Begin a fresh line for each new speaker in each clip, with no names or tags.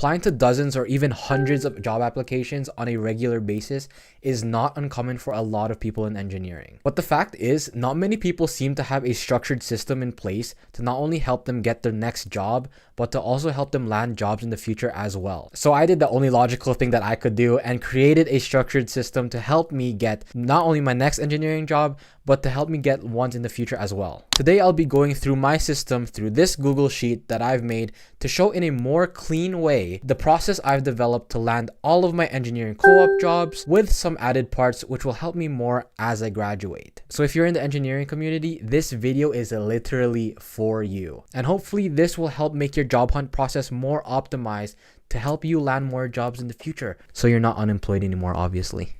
Applying to dozens or even hundreds of job applications on a regular basis is not uncommon for a lot of people in engineering. But the fact is, not many people seem to have a structured system in place to not only help them get their next job, but to also help them land jobs in the future as well. So I did the only logical thing that I could do and created a structured system to help me get not only my next engineering job, but to help me get ones in the future as well. Today, I'll be going through my system through this Google Sheet that I've made to show in a more clean way the process I've developed to land all of my engineering co-op jobs with some added parts which will help me more as I graduate. So if you're in the engineering community, this video is literally for you. And hopefully this will help make your job hunt process more optimized to help you land more jobs in the future, so you're not unemployed anymore, obviously.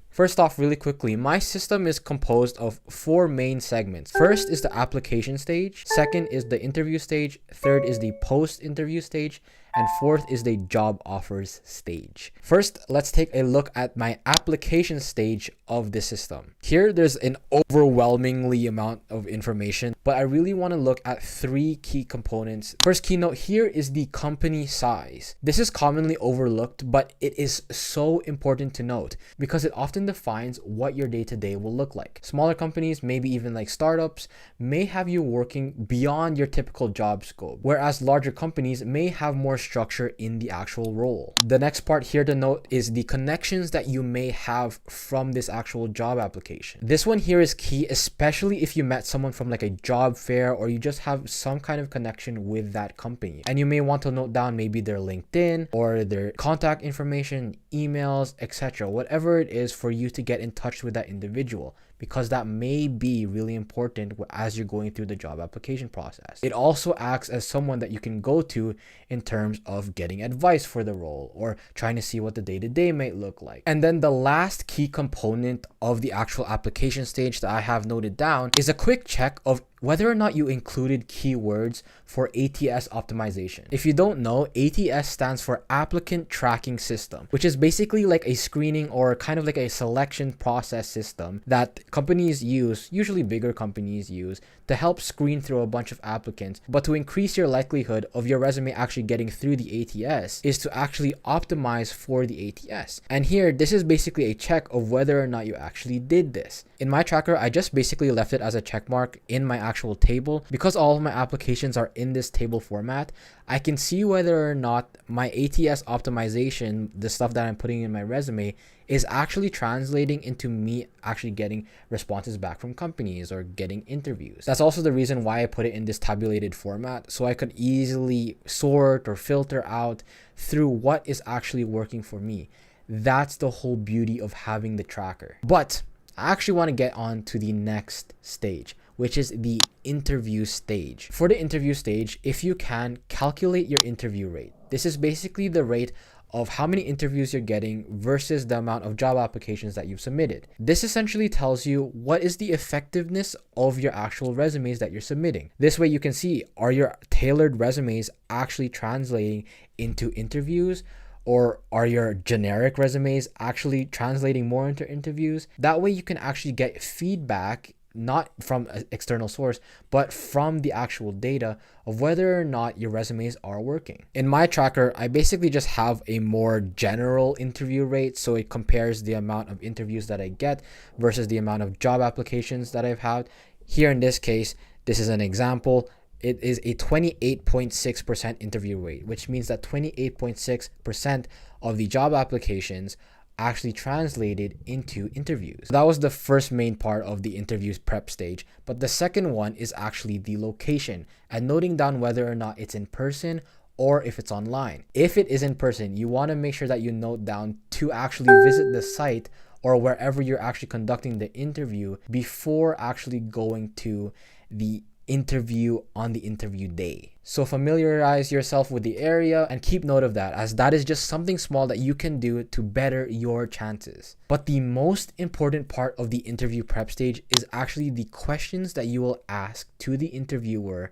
First off, really quickly, my system is composed of 4 main segments. First is the application stage, second is the interview stage, third is the post-interview stage, and fourth is the job offers stage. First, let's take a look at my application stage of the system. Here, there's an overwhelmingly amount of information, but I really want to look at 3 key components. First key note here is the company size. This is commonly overlooked, but it is so important to note because it often defines what your day-to-day will look like. Smaller companies, maybe even like startups, may have you working beyond your typical job scope, whereas larger companies may have more structure in the actual role. The next part here to note is the connections that you may have from this actual job application. This one here is key, especially if you met someone from like a job fair or you just have some kind of connection with that company. And you may want to note down maybe their LinkedIn or their contact information, emails, etc. Whatever it is for you to get in touch with that individual, because that may be really important as you're going through the job application process. It also acts as someone that you can go to in terms of getting advice for the role or trying to see what the day-to-day might look like. And then the last key component of the actual application stage that I have noted down is a quick check of whether or not you included keywords for ATS optimization. If you don't know, ATS stands for Applicant Tracking System, which is basically like a screening or kind of like a selection process system that companies use, usually bigger companies use, to help screen through a bunch of applicants. But to increase your likelihood of your resume actually getting through the ATS is to actually optimize for the ATS. And here, this is basically a check of whether or not you actually did this. In my tracker, I just basically left it as a check mark in my actual table. Because all of my applications are in this table format, I can see whether or not my ATS optimization, the stuff that I'm putting in my resume, is actually translating into me actually getting responses back from companies or getting interviews. That's also the reason why I put it in this tabulated format, so I could easily sort or filter out through what is actually working for me. That's the whole beauty of having the tracker. But I actually want to get on to the next stage, which is the interview stage. For the interview stage, if you can, calculate your interview rate. This is basically the rate of how many interviews you're getting versus the amount of job applications that you've submitted. This essentially tells you what is the effectiveness of your actual resumes that you're submitting. This way you can see, are your tailored resumes actually translating into interviews, or are your generic resumes actually translating more into interviews? That way you can actually get feedback, not from an external source, but from the actual data of whether or not your resumes are working. In my tracker, I basically just have a more general interview rate, so it compares the amount of interviews that I get versus the amount of job applications that I've had. Here in this case, this is an example. It is a 28.6% interview rate, which means that 28.6% of the job applications actually translated into interviews. That was the first main part of the interviews prep stage, but the second one is actually the location and noting down whether or not it's in person or if it's online. If it is in person, you want to make sure that you note down to actually visit the site or wherever you're actually conducting the interview before actually going to the interview on the interview day. So familiarize yourself with the area and keep note of that, as that is just something small that you can do to better your chances. But the most important part of the interview prep stage is actually the questions that you will ask to the interviewer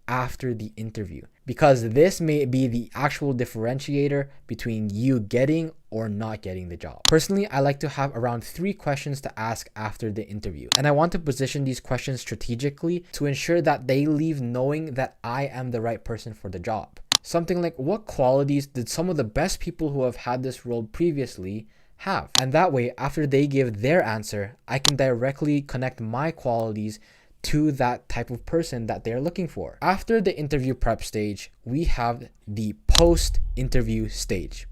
after the interview, because this may be the actual differentiator between you getting or not getting the job. Personally, I like to have around 3 questions to ask after the interview, and I want to position these questions strategically to ensure that they leave knowing that I am the right person for the job. Something like, what qualities did some of the best people who have had this role previously have? And that way, after they give their answer, I can directly connect my qualities to that type of person that they're looking for. After the interview prep stage, we have the post-interview stage.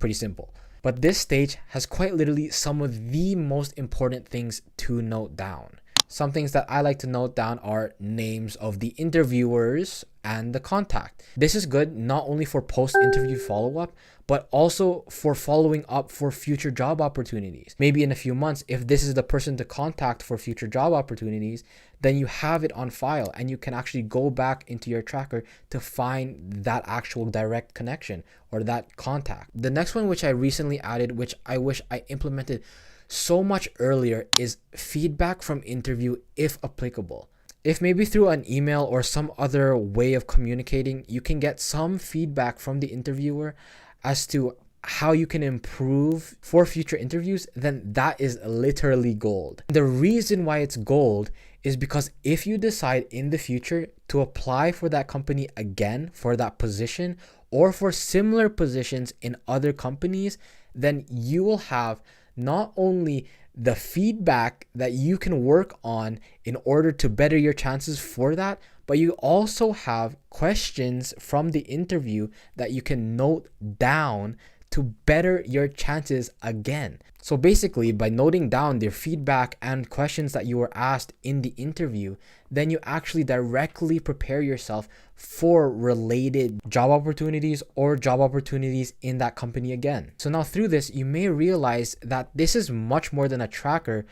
Pretty simple. But this stage has quite literally some of the most important things to note down. Some things that I like to note down are names of the interviewers and the contact. This is good not only for post-interview follow-up, but also for following up for future job opportunities. Maybe in a few months, if this is the person to contact for future job opportunities, then you have it on file and you can actually go back into your tracker to find that actual direct connection or that contact. The next one, which I recently added, which I wish I implemented so much earlier, is feedback from interview if applicable. If maybe through an email or some other way of communicating, you can get some feedback from the interviewer as to how you can improve for future interviews, then that is literally gold. The reason why it's gold is because if you decide in the future to apply for that company again for that position or for similar positions in other companies, then you will have not only the feedback that you can work on in order to better your chances for that, but you also have questions from the interview that you can note down to better your chances again. So basically, by noting down their feedback and questions that you were asked in the interview, then you actually directly prepare yourself for related job opportunities or job opportunities in that company again. So now through this, you may realize that this is much more than a tracker,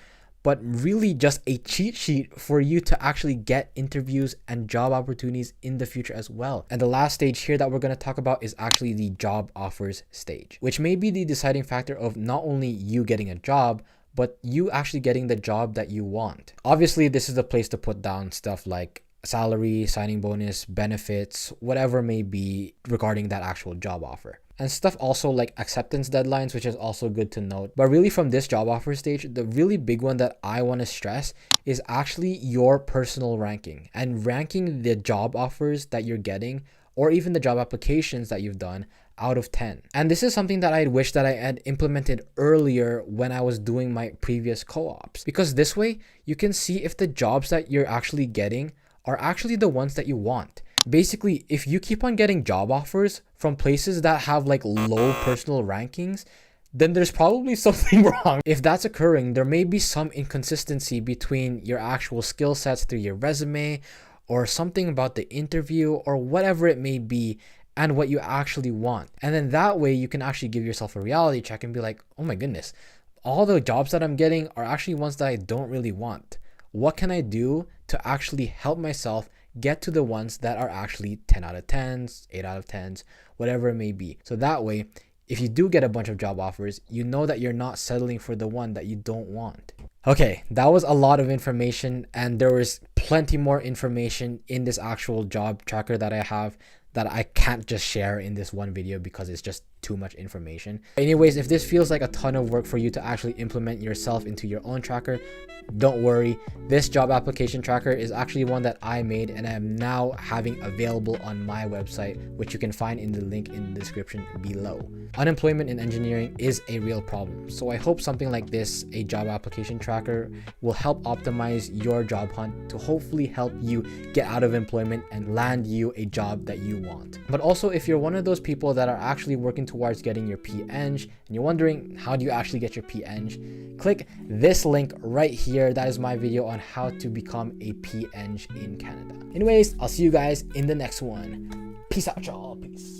but really just a cheat sheet for you to actually get interviews and job opportunities in the future as well. And the last stage here that we're going to talk about is actually the job offers stage, which may be the deciding factor of not only you getting a job, but you actually getting the job that you want. Obviously, this is the place to put down stuff like salary, signing bonus, benefits, whatever it may be regarding that actual job offer. And stuff also like acceptance deadlines, which is also good to note. But really from this job offer stage, the really big one that I want to stress is actually your personal ranking and ranking the job offers that you're getting or even the job applications that you've done out of 10. And this is something that I wish that I had implemented earlier when I was doing my previous co-ops, because this way you can see if the jobs that you're actually getting are actually the ones that you want. Basically, if you keep on getting job offers from places that have like low personal rankings, then there's probably something wrong. If that's occurring, there may be some inconsistency between your actual skill sets through your resume or something about the interview or whatever it may be and what you actually want. And then that way you can actually give yourself a reality check and be like, oh my goodness, all the jobs that I'm getting are actually ones that I don't really want. What can I do to actually help myself get to the ones that are actually 10 out of 10s, 8 out of 10s, whatever it may be. So that way, if you do get a bunch of job offers, you know that you're not settling for the one that you don't want. Okay, that was a lot of information, and there was plenty more information in this actual job tracker that I have that I can't just share in this one video because it's just too much information. Anyways, if this feels like a ton of work for you to actually implement yourself into your own tracker, don't worry. This job application tracker is actually one that I made and I am now having available on my website, which you can find in the link in the description below. Unemployment in engineering is a real problem. So I hope something like this, a job application tracker, will help optimize your job hunt to hopefully help you get out of employment and land you a job that you want. But also, if you're one of those people that are actually working towards getting your PEng and you're wondering how do you actually get your PEng, click this link right here. That is my video on how to become a PEng in Canada. Anyways, I'll see you guys in the next one. Peace out, y'all. Peace.